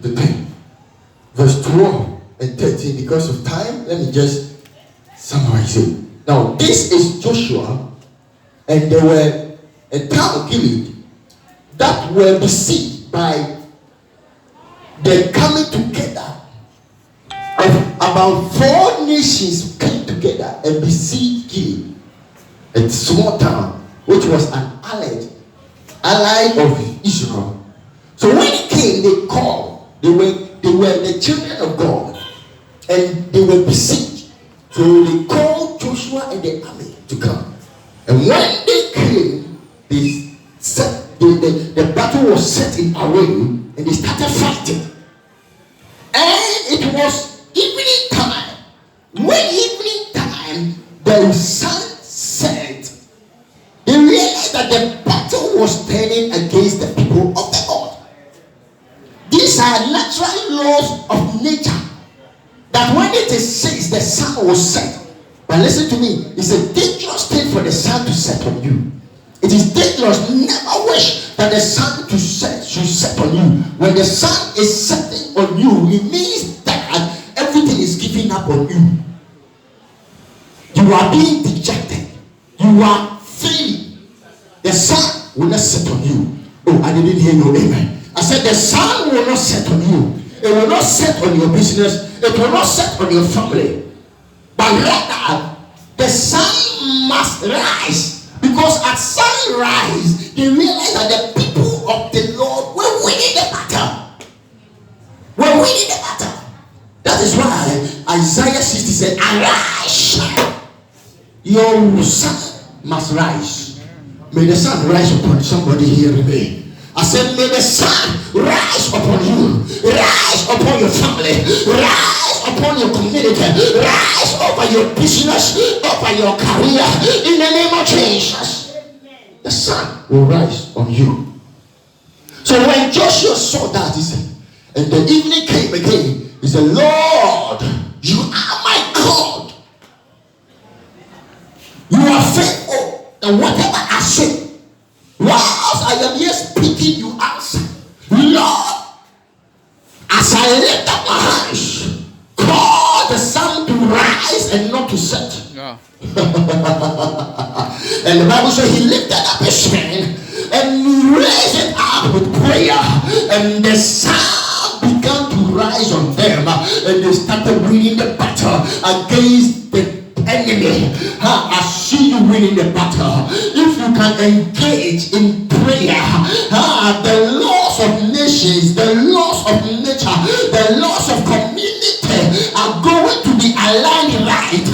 to 10. Verse 12 and 13. Because of time, let me just summarize it. Now, this is Joshua, and there were a town of Gilead that were besieged by the coming together of about 4 nations came together and besieged Gilead, a small town which was an ally of Israel. So when it came, they called. They were the children of God, and they were besieged. So they called Joshua and the army to come. And when they came, they set the battle was set in array, and they started fighting. And it was evening time. When evening time, the sun set, they realized that the battle was turning against the people of the Lord. These are natural laws of nature. That when it is 6, the sun will set. But listen to me, it's a dangerous thing for the sun to set on you. It is dangerous. Never wish that the sun should set on you. When the sun is setting on you, it means that everything is giving up on you. You are being dejected. You are failing. The sun will not set on you. Oh, I didn't hear you. Amen. I said the sun will not set on you. It will not set on your business. It will not set on your family. But rather, the sun must rise. Because at sunrise, they realized that the people of the Lord were winning the battle. We're winning the battle. That is why Isaiah 60 said, arise. Your sun must rise. May the sun rise upon somebody here today. I said, may the sun rise upon you, rise upon your family, rise upon your community, rise over your business, over your career, in the name of Jesus. The sun will rise on you. So when Joshua saw that, he said, and the evening came again, he said, Lord, you are my God. You are faithful, and whatever I say, whilst I am here speaking, you answer. Lord, as I lift up my hands, call the sun to rise and not to set. Yeah. And the Bible says he lifted up his hand and raised it up with prayer, and the sun began to rise on them, and they started winning the battle against the enemy. I see you winning the battle. If you can engage in prayer, the laws of nations, the laws of nature, the laws of community are going to be aligned right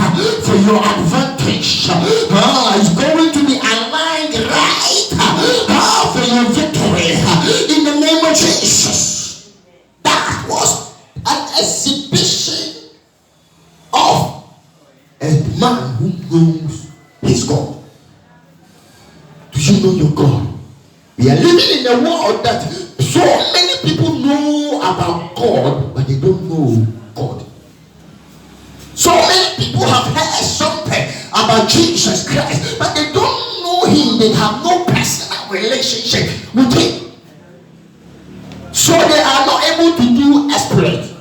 for your advantage. It's going to be aligned right for your victory in the name of Jesus. That was an exhibition of a man who knows his God. Do you know your God? We are living in a world that so many people know about God, but they don't know God. So many people have heard something about Jesus Christ, but they don't know him. They have no personal relationship with him. So they are not able to do exploits.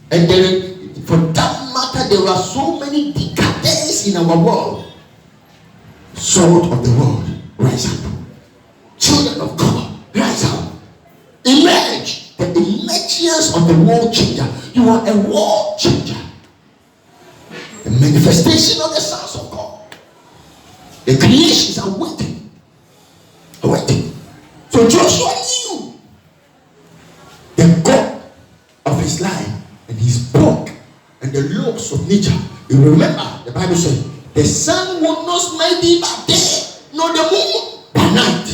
And then, for that matter, there are so many decadents in our world. Salt of the world, rise up. Children of God, rise up. Emerge. The emergence of the world changer. You are a world changer. The manifestation of the sons of God. The creations are waiting. Waiting. So Joshua knew the God of his life, and he spoke, and the laws of nature. You remember, the Bible said, the sun will not smite thee by day, nor the moon by night.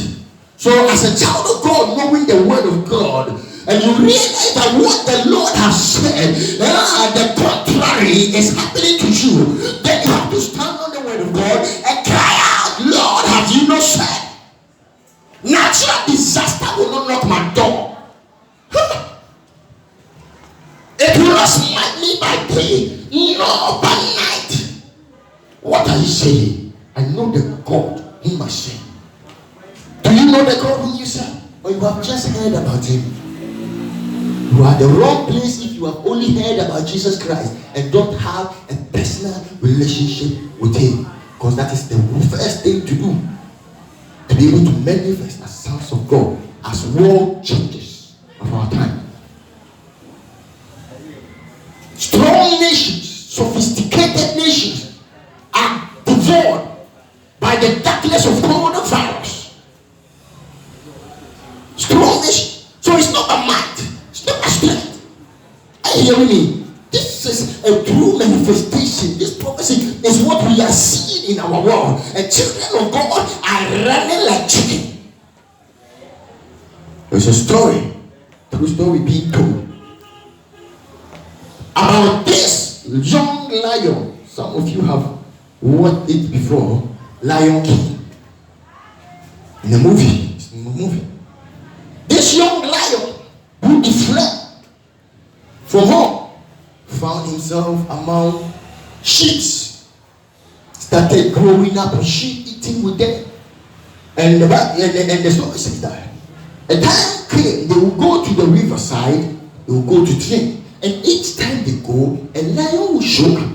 So as a child of God, knowing the word of God, and you realize that what the Lord has said, the contrary is happening to you, then you have to stand on the word of God and cry out, Lord, have you not said? Natural disaster will not knock my door. It will not smite me by day, nor by night. What are you saying? I know the God whom I serve. Do you know the God whom you serve? Or you have just heard about him? You are the wrong place if you have only heard about Jesus Christ and don't have a personal relationship with him. Because that is the first thing to do, to be able to manifest as sons of God, as world changers of our time. Strong nations, sophisticated nations are devoured by the darkness of coronavirus. Strong nations. So it's not a might, it's not a strength. Are you hearing me? This is a true manifestation. This prophecy is what we are seeing in our world. And children of God are running like chicken. There's a story, true story being told about this young lion. Some of you have watched it before. Lion King. In a movie. It's in a movie. This young lion who fled from home found himself among sheep. Started growing up with sheep, eating with them. And the story says that a time came, they will go to the riverside, they will go to drink. And each time they go, a lion will show up.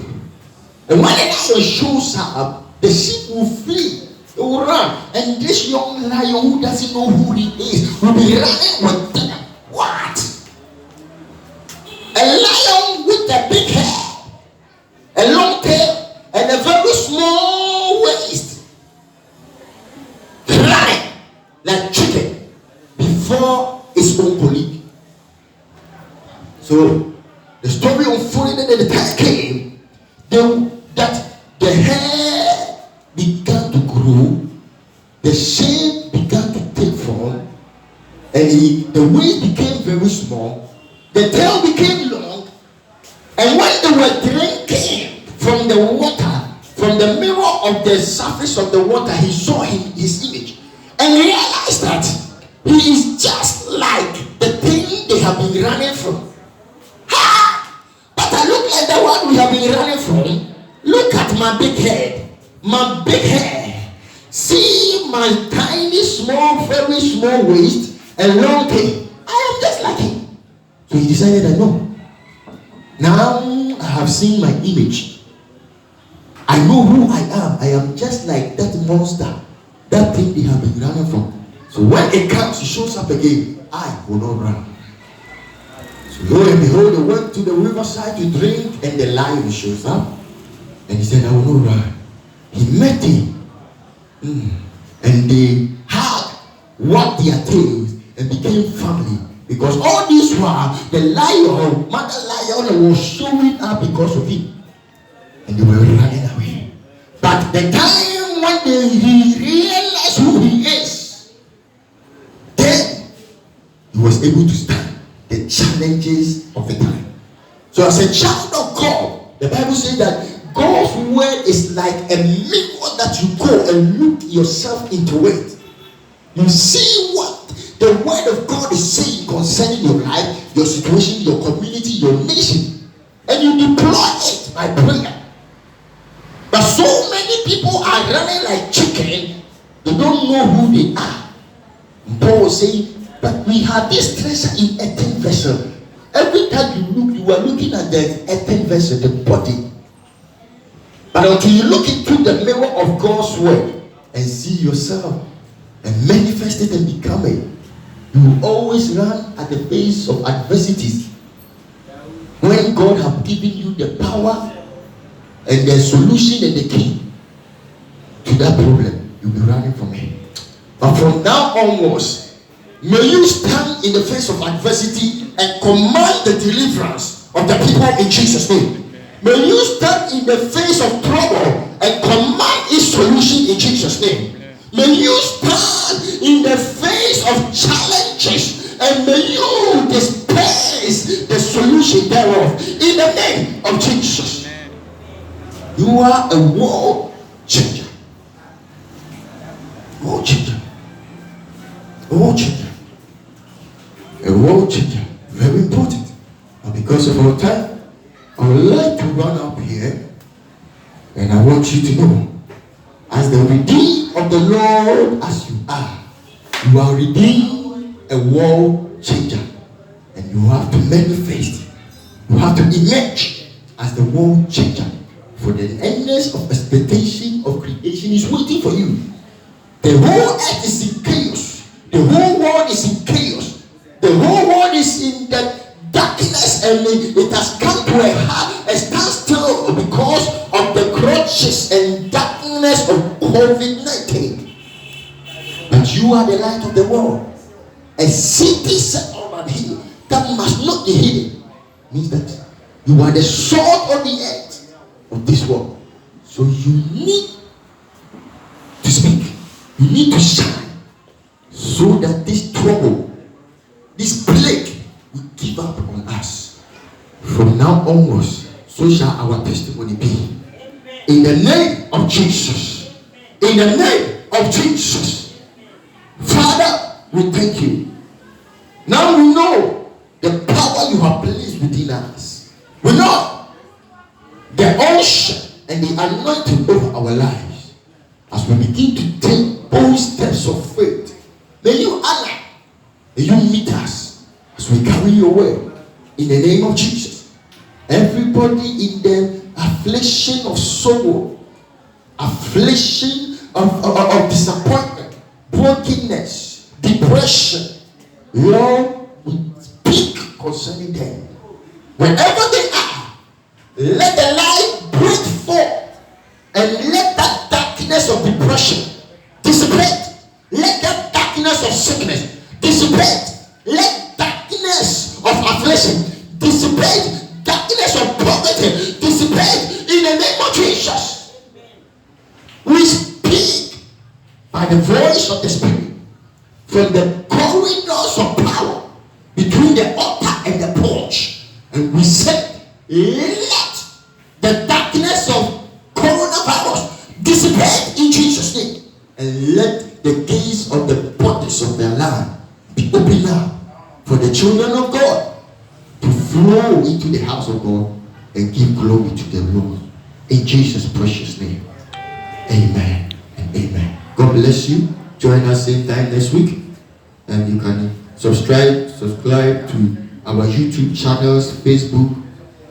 And when a lion shows up, the sheep will flee. They will run. And this young lion who doesn't know who he is will be running with them. What? A lion with a big hair, a long tail, and a very small waist, running like chicken before its own colleague. So the story unfolded, and the time came that the hair began to grow, the shape began to take form, and the waist became very small. The tail became long, and when they were drinking from the water, from the mirror of the surface of the water, he saw his image and realized that he is just like the thing they have been running from. Ha! But I look like the one we have been running from. Look at my big head, my big hair. See my tiny, small, very small waist and long tail. I am just like him. So he decided that no. Now I have seen my image. I know who I am. I am just like that monster, that thing they have been running from. So when it comes, it shows up again. I will not run. So lo and behold, they went to the riverside to drink, and the lion shows up. And he said, I will not run. He met him. And they had what their tails and became family. Because all this while, the lion, mother lion, was showing up because of him. And they were running away. But the time when he realized who he is, then he was able to stand the challenges of the time. So as a child of God, the Bible says that God's word is like a mirror that you go and look yourself into it. You see what the word of God is saying concerning your life, your situation, your community, your nation, and you deploy it by prayer. But so many people are running like chicken, they don't know who they are. And Paul was saying, but we have this treasure in earthen vessel. Every time you look, you are looking at the earthen vessel, the body. But until you look into the mirror of God's word and see yourself and manifest it and become it, you will always run at the face of adversities. When God has given you the power and the solution and the key to that problem, you'll be running from it. But from now onwards, may you stand in the face of adversity and command the deliverance of the people in Jesus' name. May you stand in the face of trouble and command its solution in Jesus' name. May you stand in the face of challenges and may you dispense the solution thereof in the name of Jesus. You are a world changer. World changer. A world changer. A world changer. Very important. And because of our time, I would like to run up here and I want you to know, as the redeemed of the Lord as you are redeemed, a world changer. And you have to manifest. You have to emerge as the world changer. For the endless of expectation of creation is waiting for you. The whole earth is in chaos. The whole world is in chaos. The whole world is in the darkness, and it has come to a standstill because of the crutches and darkness of COVID-19. But you are the light of the world. A city set on an hill that must not be hidden means that you are the salt of the earth of this world. So you need to speak. You need to shine, so that this trouble, this plague will give up on us. From now onwards, so shall our testimony be. In the name of Jesus. In the name of Jesus. Father, we thank you. Now we know the power you have placed within us. We know the unction and the anointing over our lives. As we begin to take bold steps of faith, may you honor, may you meet us as we carry your word in the name of Jesus. Everybody in the affliction of sorrow, affliction of disappointment, brokenness, depression, Lord, we speak concerning them. Wherever they are, let the light break forth, and let that darkness of depression dissipate. Let that darkness of sickness dissipate. Let darkness of affliction dissipate. Darkness of poverty dissipate in the name of Jesus. We speak by the voice of the Spirit from the corridors of power between the altar and the porch, and we say, let the darkness of coronavirus dissipate in Jesus' name, and let the gates of the bodies of their land be open now for the children of God to flow into the house of God and give glory to the Lord. In Jesus' precious name. Amen and amen. God bless you. Join us same time next week. And you can subscribe to our YouTube channels, Facebook,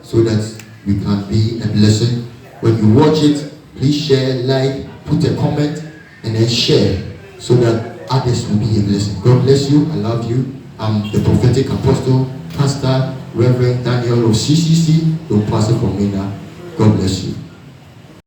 so that we can be a blessing. When you watch it, please share, like, put a comment, and then share so that others will be a blessing. God bless you. I love you. I'm the prophetic apostle, Pastor Reverend Daniel of CCC, the pastor from Mina. God bless you.